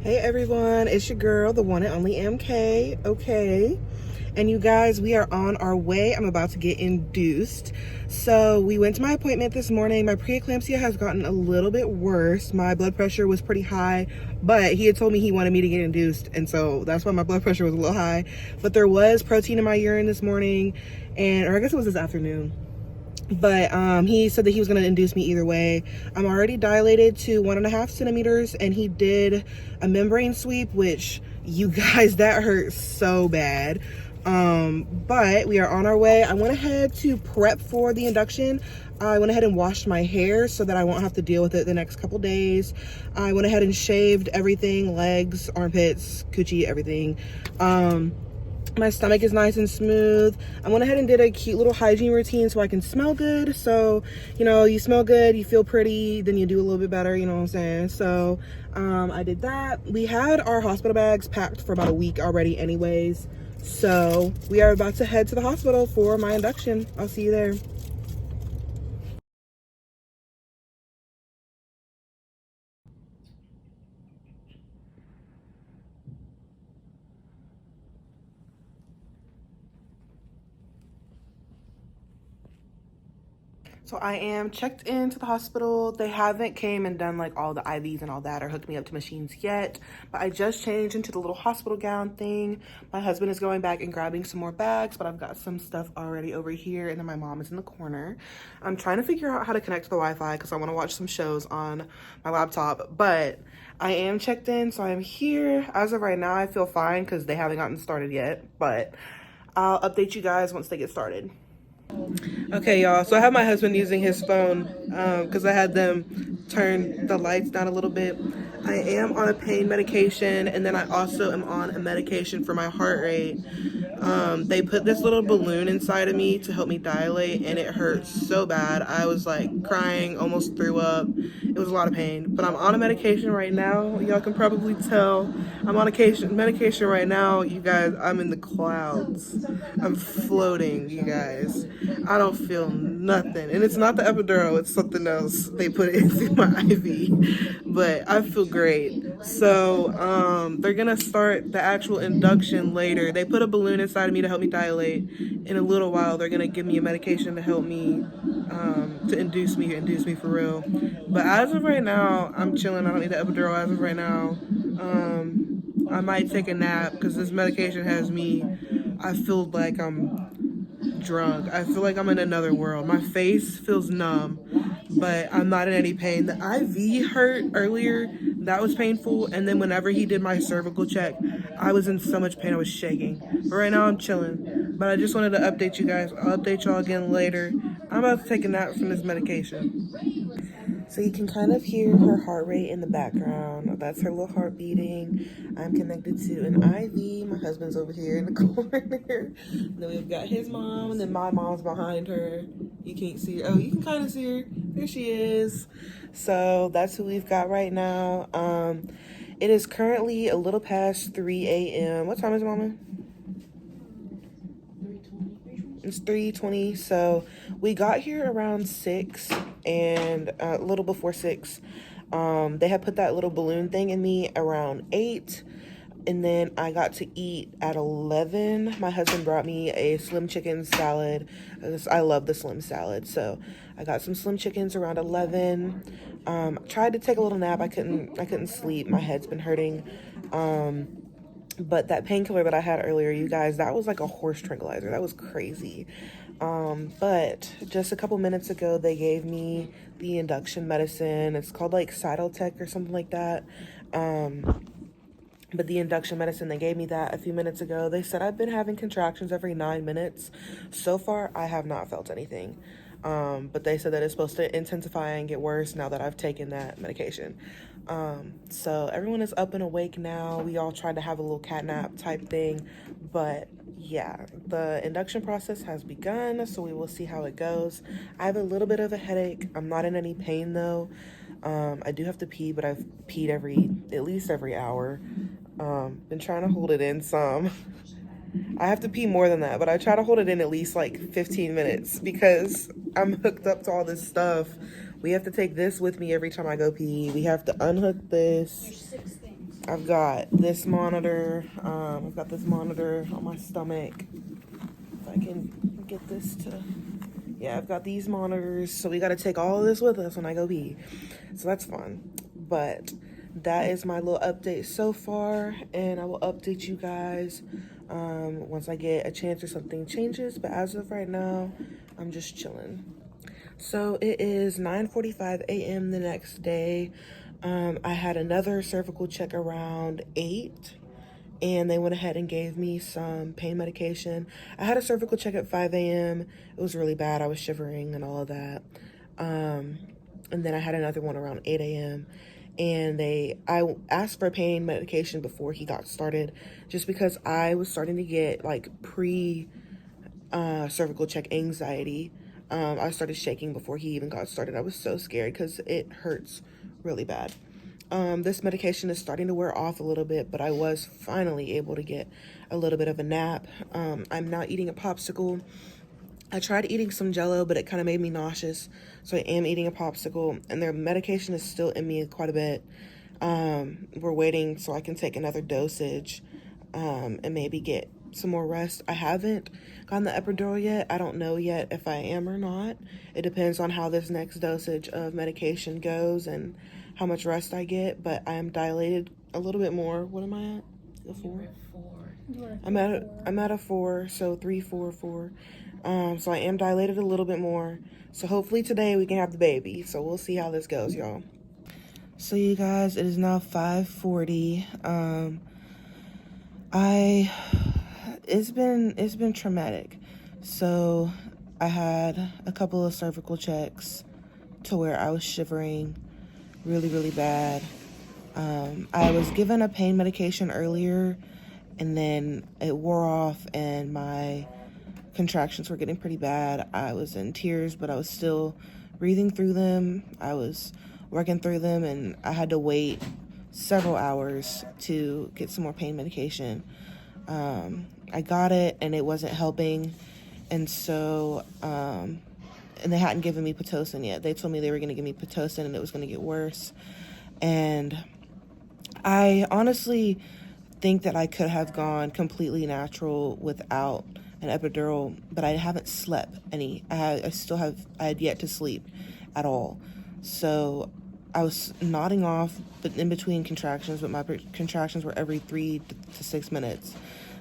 Hey everyone, it's your girl, the one and only MK. Okay, and you guys, we are on our way. I'm about to get induced. So we went to my appointment this morning. My preeclampsia has gotten a little bit worse. My blood pressure was pretty high, but he had told me he wanted me to get induced, and so that's why my blood pressure was a little high. But there was protein in my urine this morning, or I guess it was this afternoon. But he said that he was going to induce me either way. I'm already dilated to 1.5 centimeters, and he did a membrane sweep, which, you guys, that hurt so bad. But we are on our way. I went ahead to prep for the induction. I went ahead and washed my hair so that I won't have to deal with it the next couple days. I went ahead and shaved everything: legs, armpits, coochie, everything. My stomach is nice and smooth. I went ahead and did a cute little hygiene routine so I can smell good. So, you know, you smell good, you feel pretty, then you do a little bit better, you know what I'm saying? So, I did that. We had our hospital bags packed for about a week already anyways. So, we are about to head to the hospital for my induction. I'll see you there. So I am checked into the hospital. They haven't came and done like all the IVs and all that or hooked me up to machines yet, but I just changed into the little hospital gown thing. My husband is going back and grabbing some more bags, but I've got some stuff already over here, and then my mom is in the corner. I'm trying to figure out how to connect to the Wi-Fi because I want to watch some shows on my laptop, but I am checked in, so I'm here. As of right now, I feel fine because they haven't gotten started yet, but I'll update you guys once they get started. Okay, y'all, so I have my husband using his phone because I had them turn the lights down a little bit. I am on a pain medication, and then I also am on a medication for my heart rate. They put this little balloon inside of me to help me dilate, and it hurt so bad. I was like crying, almost threw up. It was a lot of pain, but I'm on a medication right now. Y'all can probably tell I'm on a medication right now. You guys, I'm in the clouds. I'm floating, you guys. I don't feel nothing, and it's not the epidural, it's something else they put into my IV, but I feel great. So they're gonna start the actual induction later. They put a balloon inside of me to help me dilate. In a little while they're gonna give me a medication to help me to induce me for real. But as of right now, I'm chilling. I don't need the epidural as of right now. I might take a nap because this medication has me, I feel like I'm drunk. I feel like I'm in another world. My face feels numb, but I'm not in any pain. The IV hurt earlier. That was painful. And then whenever he did my cervical check, I was in so much pain. I was shaking. But right now I'm chilling. But I just wanted to update you guys. I'll update y'all again later. I'm about to take a nap from this medication. So you can kind of hear her heart rate in the background. That's her little heart beating. I'm connected to an IV. My husband's over here in the corner. And then we've got his mom, and then my mom's behind her. You can't see her. Oh, you can kind of see her. There she is. So that's who we've got right now. It is currently a little past 3 a.m. What time is it, Mama? It's 3:20, so we got here around 6 and a little before 6. They had put that little balloon thing in me around 8, and then I got to eat at 11. My husband brought me a slim chicken salad. I love the slim salad, so I got some slim chickens around 11. Tried to take a little nap. I couldn't sleep. My head's been hurting. But that painkiller that I had earlier, you guys, that was like a horse tranquilizer. That was crazy. But just a couple minutes ago, they gave me the induction medicine. It's called like Cytotec or something like that. But the induction medicine, they gave me that a few minutes ago. They said I've been having contractions every 9 minutes. So far, I have not felt anything. But they said that it's supposed to intensify and get worse now that I've taken that medication. So everyone is up and awake now. We all tried to have a little cat nap type thing, but yeah, the induction process has begun, so we will see how it goes. I have a little bit of a headache. I'm not in any pain though. I do have to pee, but I've peed at least every hour. Been trying to hold it in some. I have to pee more than that, but I try to hold it in at least like 15 minutes because I'm hooked up to all this stuff. We have to take this with me every time I go pee. We have to unhook this. There's 6 things. I've got this monitor. I've got this monitor on my stomach. If I can get this to... Yeah, I've got these monitors. So we got to take all of this with us when I go pee. So that's fun. But that is my little update so far. And I will update you guys once I get a chance or something changes. But as of right now, I'm just chilling. So it is 9:45 a.m. the next day. I had another cervical check around 8, and they went ahead and gave me some pain medication. I had a cervical check at 5 a.m. It was really bad. I was shivering and all of that. And then I had another one around 8 a.m. And I asked for pain medication before he got started, just because I was starting to get like cervical check anxiety. I started shaking before he even got started. I was so scared because it hurts really bad. This medication is starting to wear off a little bit, but I was finally able to get a little bit of a nap. I'm now eating a popsicle. I tried eating some Jell-O, but it kind of made me nauseous, so I am eating a popsicle, and their medication is still in me quite a bit. We're waiting so I can take another dosage and maybe get some more rest. I haven't gotten the epidural yet. I don't know yet if I am or not. It depends on how this next dosage of medication goes and how much rest I get, but I am dilated a little bit more. What am I at? A 4? I'm at a 4, so 3, 4, 4. So I am dilated a little bit more. So hopefully today we can have the baby. So we'll see how this goes, y'all. So you guys, it is now 5:40. It's been traumatic. So I had a couple of cervical checks to where I was shivering really, really bad. I was given a pain medication earlier, and then it wore off and my contractions were getting pretty bad. I was in tears, but I was still breathing through them. I was working through them, and I had to wait several hours to get some more pain medication. I got it, and it wasn't helping, and so and they hadn't given me Pitocin yet. They told me they were going to give me Pitocin, and it was going to get worse. And I honestly think that I could have gone completely natural without an epidural, but I haven't slept any. I had yet to sleep at all. So I was nodding off, but in between contractions, but my contractions were every 3 to 6 minutes.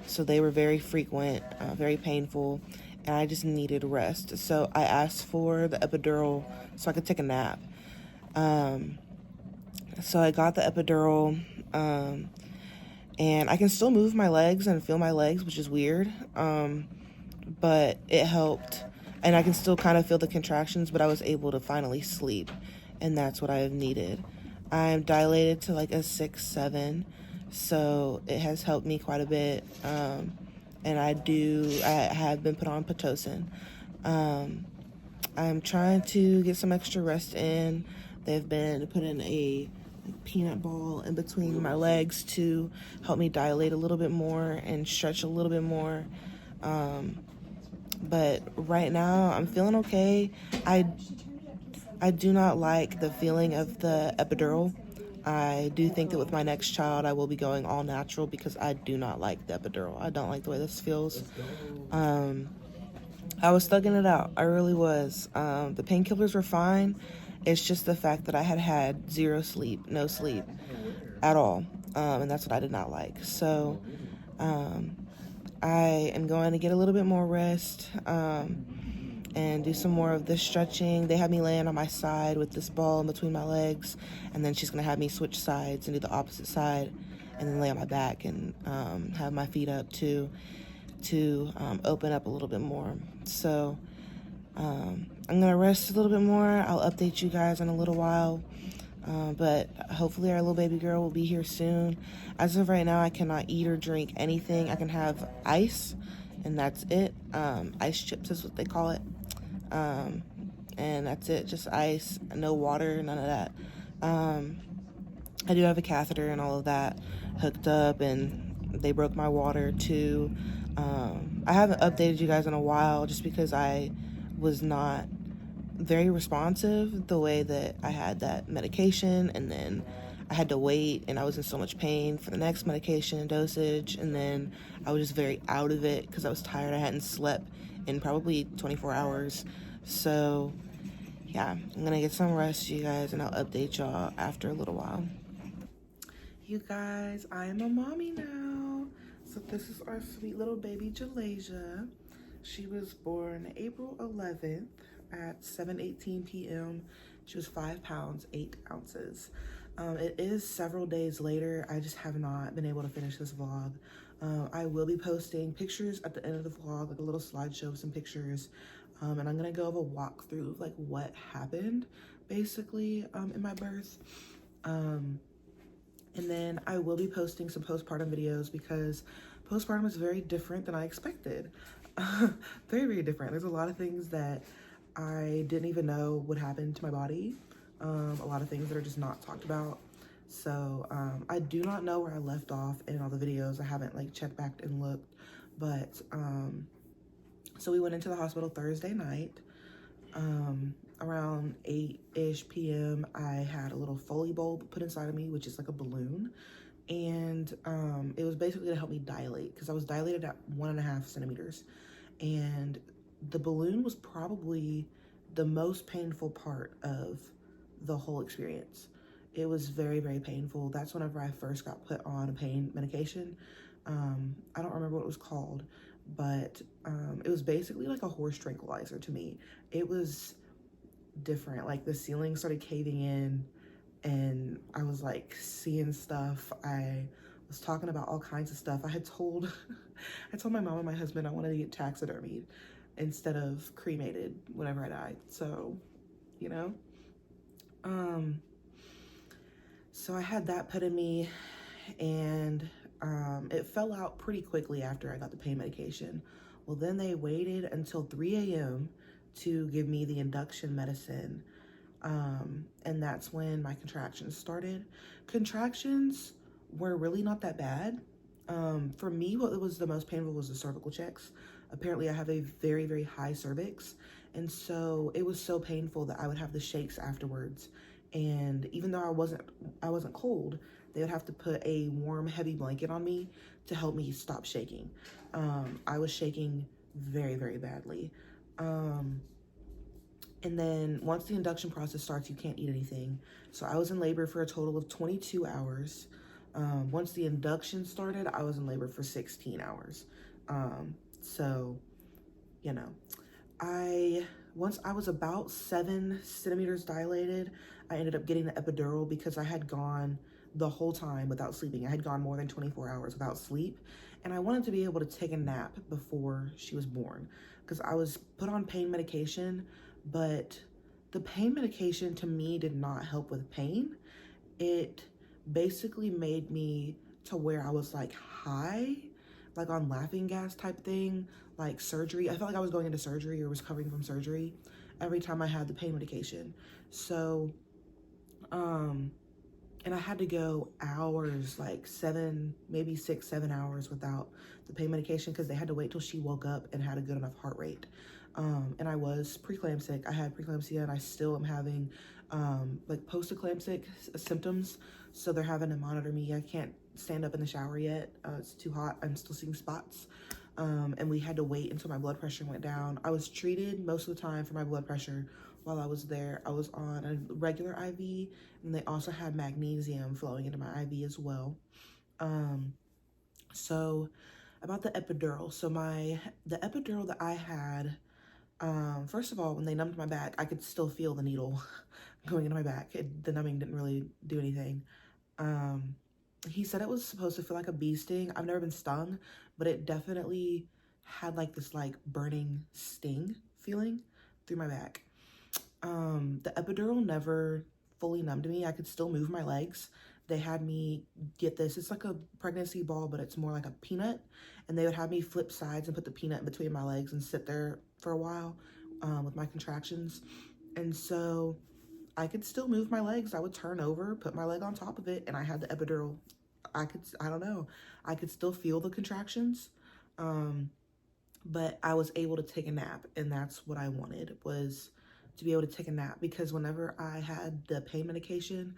So they were very frequent, very painful, and I just needed rest. So I asked for the epidural so I could take a nap. So I got the epidural, and I can still move my legs and feel my legs, which is weird, but it helped. And I can still kind of feel the contractions, but I was able to finally sleep, and that's what I have needed. I'm dilated to like a 6, 7, so it has helped me quite a bit, and I have been put on Pitocin. I'm trying to get some extra rest in. They've been putting a peanut ball in between my legs to help me dilate a little bit more and stretch a little bit more. But right now I'm feeling okay. I do not like the feeling of the epidural. I do think that with my next child I will be going all natural because I do not like the epidural. I don't like the way this feels. I was thugging it out. I really was. The painkillers were fine. It's just the fact that I had zero sleep, no sleep at all. And that's what I did not like. So I am going to get a little bit more rest and do some more of this stretching. They have me laying on my side with this ball in between my legs, and then she's going to have me switch sides and do the opposite side and then lay on my back and have my feet up to open up a little bit more. So I'm going to rest a little bit more. I'll update you guys in a little while. But hopefully our little baby girl will be here soon. As of right now, I cannot eat or drink anything. I can have ice, and that's it. Ice chips is what they call it. And that's it, just ice, no water, none of that. I do have a catheter and all of that hooked up, and they broke my water too. I haven't updated you guys in a while just because I was not very responsive the way that I had that medication, and then I had to wait, and I was in so much pain for the next medication and dosage, and then I was just very out of it because I was tired. I hadn't slept in probably 24 hours. So yeah, I'm gonna get some rest, you guys, and I'll update y'all after a little while. You guys, I am a mommy now. So this is our sweet little baby Jalasia. She was born April 11th at 7:18 p.m. She was 5 pounds, 8 ounces. It is several days later. I just have not been able to finish this vlog. I will be posting pictures at the end of the vlog, like a little slideshow of some pictures. And I'm gonna go over a walkthrough of like what happened basically in my birth. And then I will be posting some postpartum videos because postpartum is very different than I expected. Very, very different. There's a lot of things that I didn't even know would happen to my body. A lot of things that are just not talked about. So I do not know where I left off in all the videos. I haven't like checked back and looked. But so we went into the hospital Thursday night. Around 8-ish p.m. I had a little Foley bulb put inside of me, which is like a balloon. And it was basically to help me dilate because I was dilated at 1.5 centimeters. And the balloon was probably the most painful part of the whole experience. It was very, very painful. That's whenever I first got put on a pain medication. I don't remember what it was called, but it was basically like a horse tranquilizer to me. It was different. Like the ceiling started caving in and I was like seeing stuff. I was talking about all kinds of stuff. I told my mom and my husband I wanted to get taxidermied instead of cremated whenever I died. So, you know, so I had that put in me, and it fell out pretty quickly after I got the pain medication. Well, then they waited until 3 a.m. to give me the induction medicine. And that's when my contractions started. Contractions were really not that bad. For me, what was the most painful was the cervical checks. Apparently I have a very, very high cervix. And so it was so painful that I would have the shakes afterwards. And even though I wasn't cold, they would have to put a warm, heavy blanket on me to help me stop shaking. I was shaking very, very badly. And then once the induction process starts, you can't eat anything. So I was in labor for a total of 22 hours. Once the induction started, I was in labor for 16 hours. So, you know, once I was about 7 centimeters dilated, I ended up getting the epidural because I had gone the whole time without sleeping. I had gone more than 24 hours without sleep. And I wanted to be able to take a nap before she was born because I was put on pain medication, but the pain medication to me did not help with pain. It basically made me to where I was like high, like on laughing gas type thing, like surgery. I felt like I was going into surgery or was recovering from surgery every time I had the pain medication. So, and I had to go hours, like 7, maybe 6, 7 hours without the pain medication because they had to wait till she woke up and had a good enough heart rate. And I was preeclamptic. I had preeclampsia and I still am having like post-eclamptic symptoms. So they're having to monitor me. I can't stand up in the shower yet. It's too hot. I'm still seeing spots. And we had to wait until my blood pressure went down. I was treated most of the time for my blood pressure while I was there. I was on a regular IV, and they also had magnesium flowing into my IV as well. So about the epidural. So the epidural that I had, first of all, when they numbed my back, I could still feel the needle going into my back. The numbing didn't really do anything. He said it was supposed to feel like a bee sting. I've never been stung, but it definitely had like this like burning sting feeling through my back. The epidural never fully numbed me. I could still move my legs. They had me get this. It's like a pregnancy ball, but it's more like a peanut. And they would have me flip sides and put the peanut in between my legs and sit there for a while with my contractions. And so I could still move my legs. I would turn over, put my leg on top of it, and I had the epidural. I don't know. I could still feel the contractions. But I was able to take a nap, and that's what I wanted, was to be able to take a nap, because whenever I had the pain medication,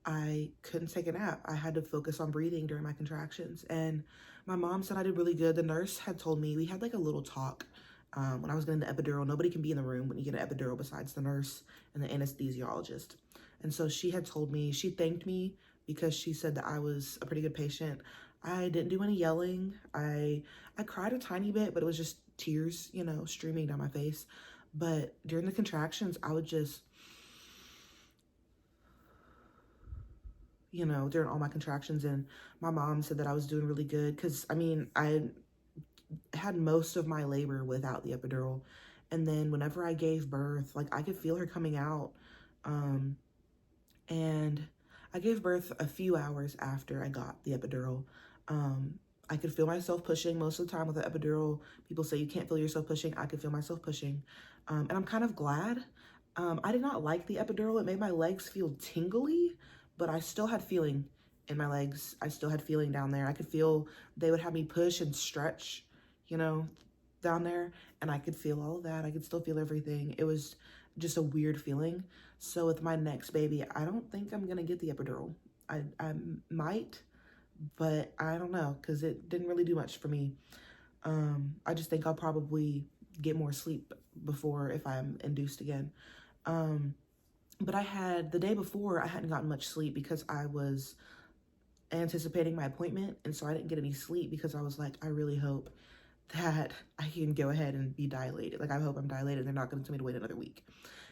I couldn't take a nap. I had to focus on breathing during my contractions. And my mom said I did really good. The nurse had told me, we had like a little talk when I was getting the epidural. Nobody can be in the room when you get an epidural besides the nurse and the anesthesiologist. And so she had told me, she thanked me because she said that I was a pretty good patient. I didn't do any yelling. I cried a tiny bit, but it was just tears, you know, streaming down my face. But during the contractions, I would just, you know, during all my contractions, and my mom said that I was doing really good because, I mean, I had most of my labor without the epidural. And then whenever I gave birth, like I could feel her coming out. Um, and I gave birth a few hours after I got the epidural. I could feel myself pushing most of the time with the epidural. People say you can't feel yourself pushing. I could feel myself pushing. And I'm kind of glad. I did not like the epidural. It made my legs feel tingly, but I still had feeling in my legs. I still had feeling down there. I could feel they would have me push and stretch, you know, down there. And I could feel all of that. I could still feel everything. It was just a weird feeling. So with my next baby, I don't think I'm gonna get the epidural. I might, but I don't know because it didn't really do much for me. I just think I'll probably get more sleep before if I'm induced again. But I had, the day before, I hadn't gotten much sleep because I was anticipating my appointment. And so I didn't get any sleep because I was like, I really hope that I can go ahead and be dilated. Like, I hope I'm dilated. They're not going to tell me to wait another week.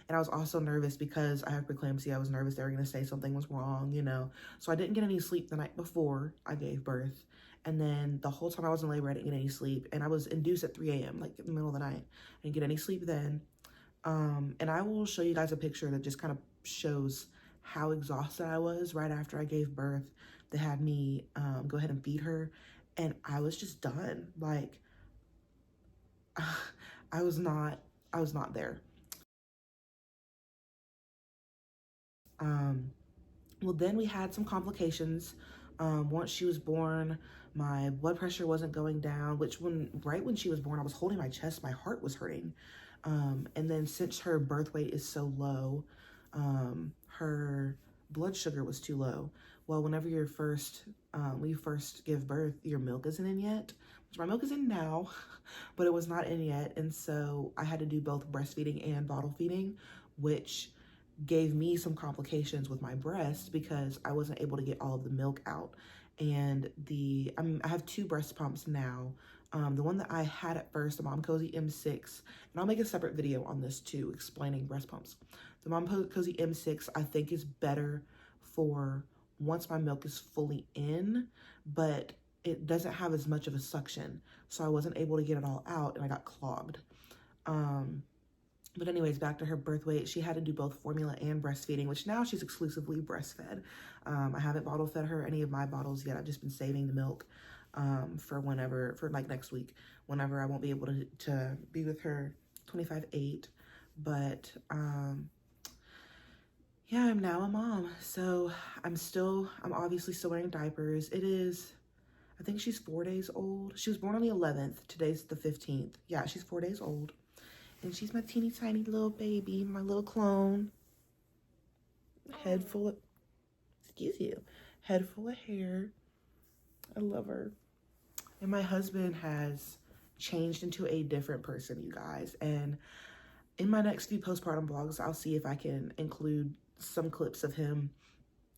And I was also nervous because I have preeclampsia. I was nervous they were going to say something was wrong, you know. So I didn't get any sleep the night before I gave birth. And then the whole time I was in labor, I didn't get any sleep. And I was induced at 3 a.m., like in the middle of the night. I didn't get any sleep then. And I will show you guys a picture that just kind of shows how exhausted I was right after I gave birth. They had me go ahead and feed her. And I was just done. Like, I was not there. Well, then we had some complications. Once she was born, my blood pressure wasn't going down, which right when she was born, I was holding my chest, my heart was hurting. And then since her birth weight is so low, her blood sugar was too low. Well, whenever when you first give birth, your milk isn't in yet, which my milk is in now, but it was not in yet. And so I had to do both breastfeeding and bottle feeding, which gave me some complications with my breast because I wasn't able to get all of the milk out. And I have 2 breast pumps now. The one that I had at first, the Mom Cozy M6, and I'll make a separate video on this too, explaining breast pumps. The Mom Cozy M6, I think, is better for once my milk is fully in, but it doesn't have as much of a suction. So I wasn't able to get it all out and I got clogged. But anyways, back to her birth weight. She had to do both formula and breastfeeding, which now she's exclusively breastfed. I haven't bottle fed her any of my bottles yet. I've just been saving the milk for like next week, whenever I won't be able to be with her 25/8. But yeah, I'm now a mom. So I'm obviously still wearing diapers. I think she's 4 days old. She was born on the 11th. Today's the 15th. Yeah, she's 4 days old. And she's my teeny tiny little baby, my little clone. Head full of hair. I love her. And my husband has changed into a different person, you guys. And in my next few postpartum vlogs, I'll see if I can include some clips of him.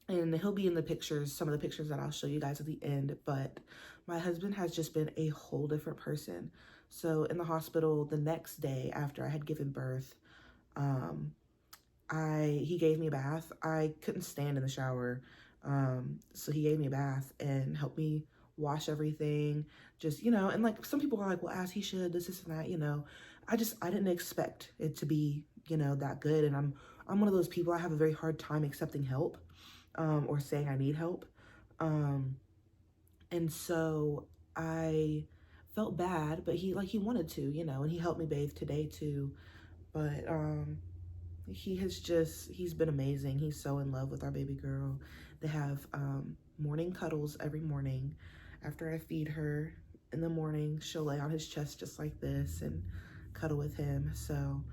And he'll be in the pictures, some of the pictures that I'll show you guys at the end. But my husband has just been a whole different person. So in the hospital, the next day after I had given birth, he gave me a bath. I couldn't stand in the shower. So he gave me a bath and helped me wash everything. Just, you know, and like some people are like, well, as he should, this and that, you know. I didn't expect it to be, you know, that good. And I'm one of those people, I have a very hard time accepting help, or saying I need help. And so I felt bad, but he wanted to, you know, and he helped me bathe today too. But he's been amazing. He's so in love with our baby girl. They have morning cuddles every morning. After I feed her in the morning, she'll lay on his chest just like this and cuddle with him. So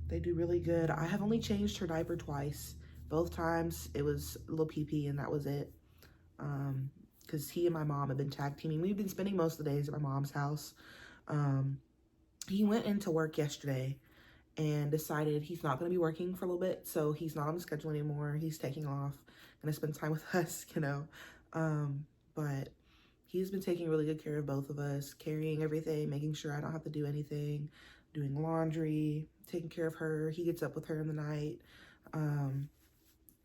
they do really good. I have only changed her diaper twice Both times it was a little pee-pee and that was it. Because he and my mom have been tag teaming. We've been spending most of the days at my mom's house. He went into work yesterday and decided he's not going to be working for a little bit. So he's not on the schedule anymore. He's taking off, going to spend time with us, you know. But he's been taking really good care of both of us, carrying everything, making sure I don't have to do anything, doing laundry, taking care of her. He gets up with her in the night.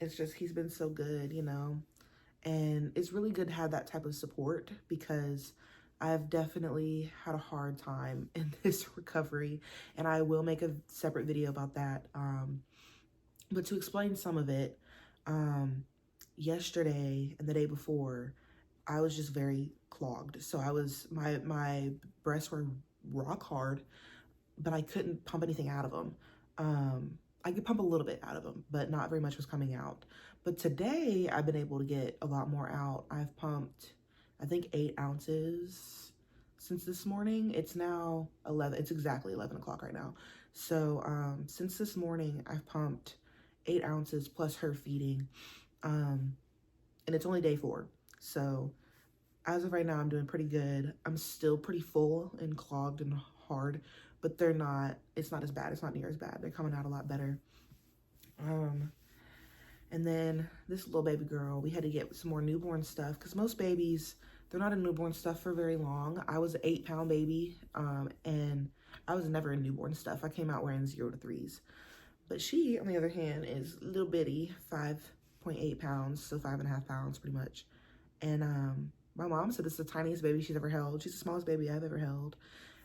It's just, he's been so good, you know. And it's really good to have that type of support because I've definitely had a hard time in this recovery, and I will make a separate video about that. But to explain some of it, yesterday and the day before, I was just very clogged. So my breasts were rock hard, but I couldn't pump anything out of them. I could pump a little bit out of them, but not very much was coming out. But today I've been able to get a lot more out. I've pumped, I think 8 ounces since this morning. It's now 11, it's exactly 11 o'clock right now. So since this morning I've pumped 8 ounces plus her feeding. And it's only day 4. So as of right now, I'm doing pretty good. I'm still pretty full and clogged and hard, but it's not as bad. It's not near as bad. They're coming out a lot better. And then this little baby girl, we had to get some more newborn stuff because most babies, they're not in newborn stuff for very long. I was an 8-pound baby, and I was never in newborn stuff. I came out wearing 0 to 3s. But she, on the other hand, is little bitty, 5.8 pounds, so 5.5 pounds pretty much. And my mom said this is the tiniest baby she's ever held. She's the smallest baby I've ever held.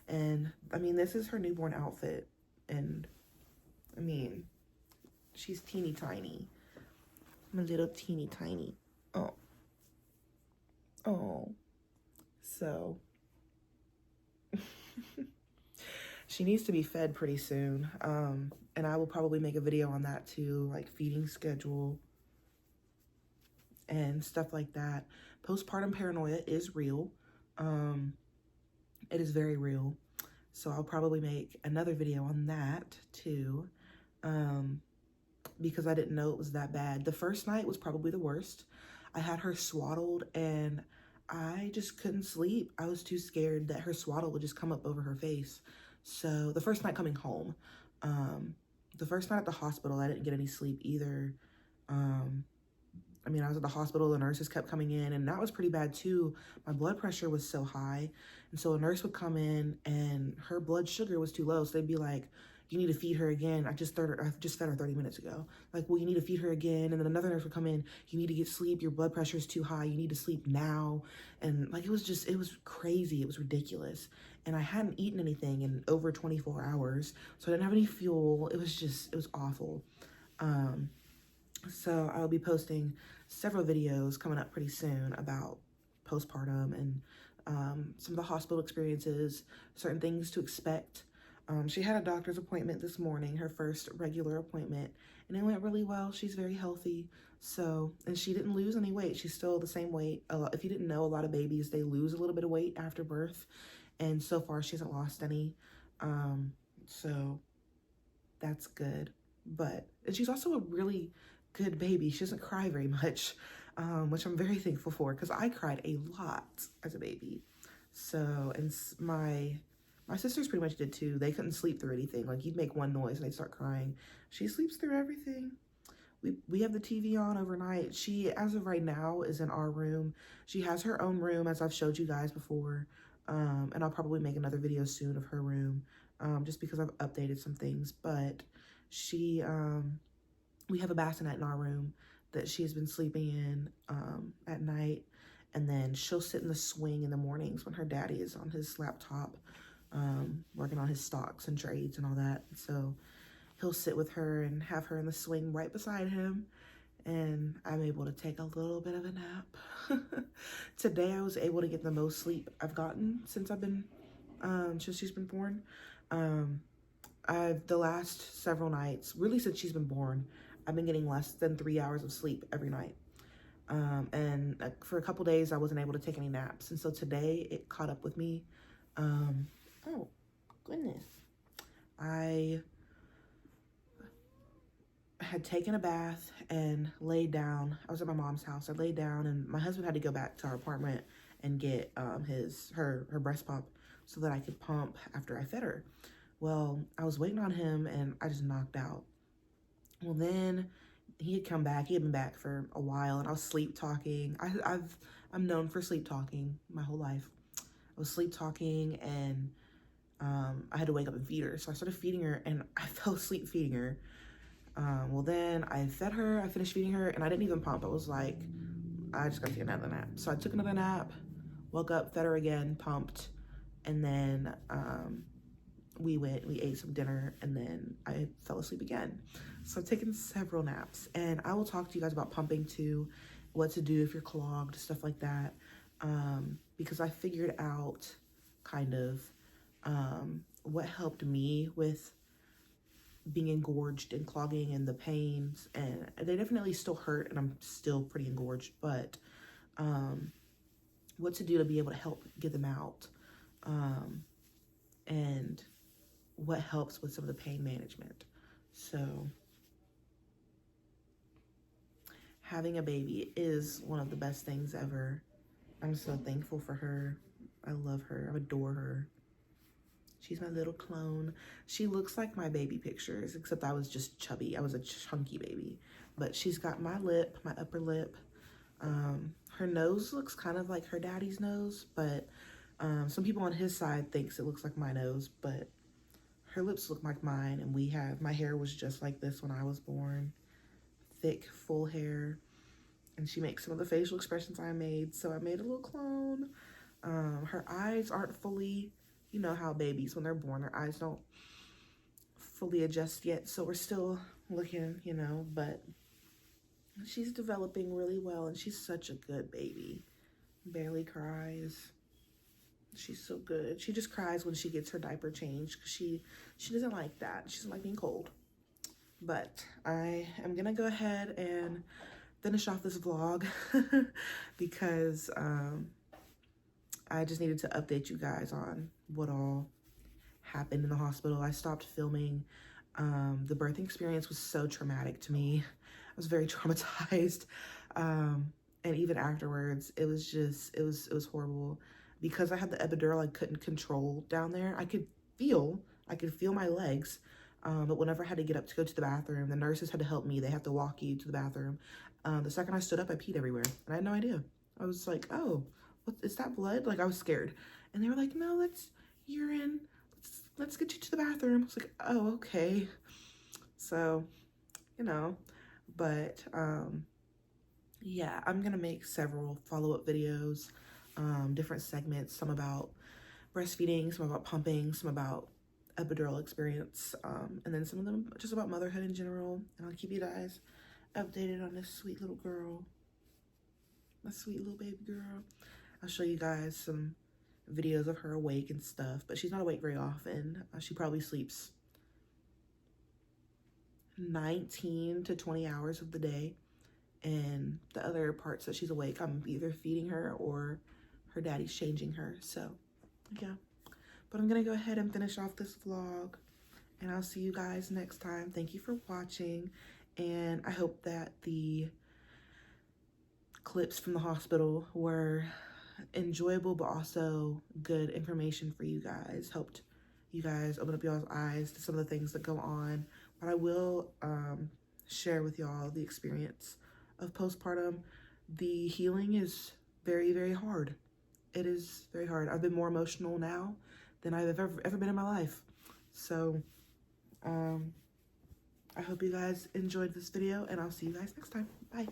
And I mean, this is her newborn outfit. And I mean, she's teeny tiny. I'm a little teeny tiny. Oh. Oh. So. She needs to be fed pretty soon. And I will probably make a video on that too, like feeding schedule and stuff like that. Postpartum paranoia is real. It is very real. So I'll probably make another video on that too. Because I didn't know it was that bad. The first night was probably the worst. I had her swaddled and I just couldn't sleep. I was too scared that her swaddle would just come up over her face. So the first night coming home, the first night at the hospital, I didn't get any sleep either. I mean, I was at the hospital, the nurses kept coming in, and that was pretty bad too. My blood pressure was so high. And so a nurse would come in and her blood sugar was too low. So they'd be like, you need to feed her again. I just fed her 30 minutes ago. Like, well, you need to feed her again. And then another nurse would come in, you need to get sleep. Your blood pressure is too high. You need to sleep now. And like, it was crazy. It was ridiculous. And I hadn't eaten anything in over 24 hours. So I didn't have any fuel. It was awful. So I'll be posting several videos coming up pretty soon about postpartum and some of the hospital experiences, certain things to expect. She had a doctor's appointment this morning, her first regular appointment, and it went really well. She's very healthy. So, and she didn't lose any weight. She's still the same weight. If you didn't know, a lot of babies, they lose a little bit of weight after birth. And so far, she hasn't lost any. So that's good. And she's also a really good baby. She doesn't cry very much, which I'm very thankful for because I cried a lot as a baby. So, and my sisters pretty much did too. They couldn't sleep through anything. Like, you'd make one noise and they'd start crying. She sleeps through everything. We have the TV on overnight. She, as of right now, is in our room. She has her own room, as I've showed you guys before. And I'll probably make another video soon of her room, just because I've updated some things. But she, we have a bassinet in our room that she's been sleeping in at night. And then she'll sit in the swing in the mornings when her daddy is on his laptop, working on his stocks and trades and all that. So he'll sit with her and have her in the swing right beside him. And I'm able to take a little bit of a nap. Today I was able to get the most sleep I've gotten since she's been born. The last several nights, really since she's been born, I've been getting less than 3 hours of sleep every night. And for a couple days, I wasn't able to take any naps. And so today it caught up with me. Oh, goodness. had taken a bath and laid down. I was at my mom's house. I laid down, and my husband had to go back to our apartment and get her breast pump so that I could pump after I fed her. Well, I was waiting on him, and I just knocked out. Well, then he had come back. He had been back for a while, and I was sleep talking. I'm known for sleep talking my whole life. I was sleep talking, and I had to wake up and feed her. So I started feeding her, and I fell asleep feeding her. Well, then I fed her. I finished feeding her, and I didn't even pump. I was like, I just gotta take another nap. So I took another nap, woke up, fed her again, pumped, and then we ate some dinner, and then I fell asleep again. So I've taken several naps, and I will talk to you guys about pumping too, what to do if you're clogged, stuff like that, because I figured out kind of what helped me with being engorged and clogging and the pains, and they definitely still hurt, and I'm still pretty engorged, but what to do to be able to help get them out, and what helps with some of the pain management. So having a baby is one of the best things ever. I'm so thankful for her. I love her. I adore her. She's my little clone. She looks like my baby pictures, except I was just chubby. I was a chunky baby. But she's got my lip, my upper lip. Her nose looks kind of like her daddy's nose, but some people on his side thinks it looks like my nose, but her lips look like mine, and my hair was just like this when I was born. Thick, full hair. And she makes some of the facial expressions I made, so I made a little clone. Her eyes aren't fully, you know how babies, when they're born, their eyes don't fully adjust yet, so we're still looking, you know, but she's developing really well, and she's such a good baby. Barely cries. She's so good. She just cries when she gets her diaper changed, because she doesn't like that. She doesn't like being cold. But I am gonna go ahead and finish off this vlog because I just needed to update you guys on what all happened in the hospital. I stopped filming. The birthing experience was so traumatic to me. I was very traumatized. And even afterwards, it was horrible. Because I had the epidural, I couldn't control down there. I could feel my legs. But whenever I had to get up to go to the bathroom, the nurses had to help me. They have to walk you to the bathroom. The second I stood up, I peed everywhere. And I had no idea. I was like, oh, what is that, blood? Like, I was scared. And they were like, no, that's urine. Let's get you to the bathroom. I was like, oh, okay. So, you know, but yeah, I'm gonna make several follow-up videos, different segments, some about breastfeeding, some about pumping, some about epidural experience, and then some of them just about motherhood in general. And I'll keep you guys updated on this sweet little girl, my sweet little baby girl. I'll show you guys some videos of her awake and stuff, but she's not awake very often. She probably sleeps 19 to 20 hours of the day, and the other parts that she's awake, I'm either feeding her or her daddy's changing her. So yeah, but I'm gonna go ahead and finish off this vlog, and I'll see you guys next time. Thank you for watching, and I hope that the clips from the hospital were enjoyable, but also good information for you guys. Helped you guys open up y'all's eyes to some of the things that go on. But I will share with y'all the experience of postpartum. The healing is very, very hard. It is very hard. I've been more emotional now than I've ever been in my life. So I hope you guys enjoyed this video, and I'll see you guys next time. Bye.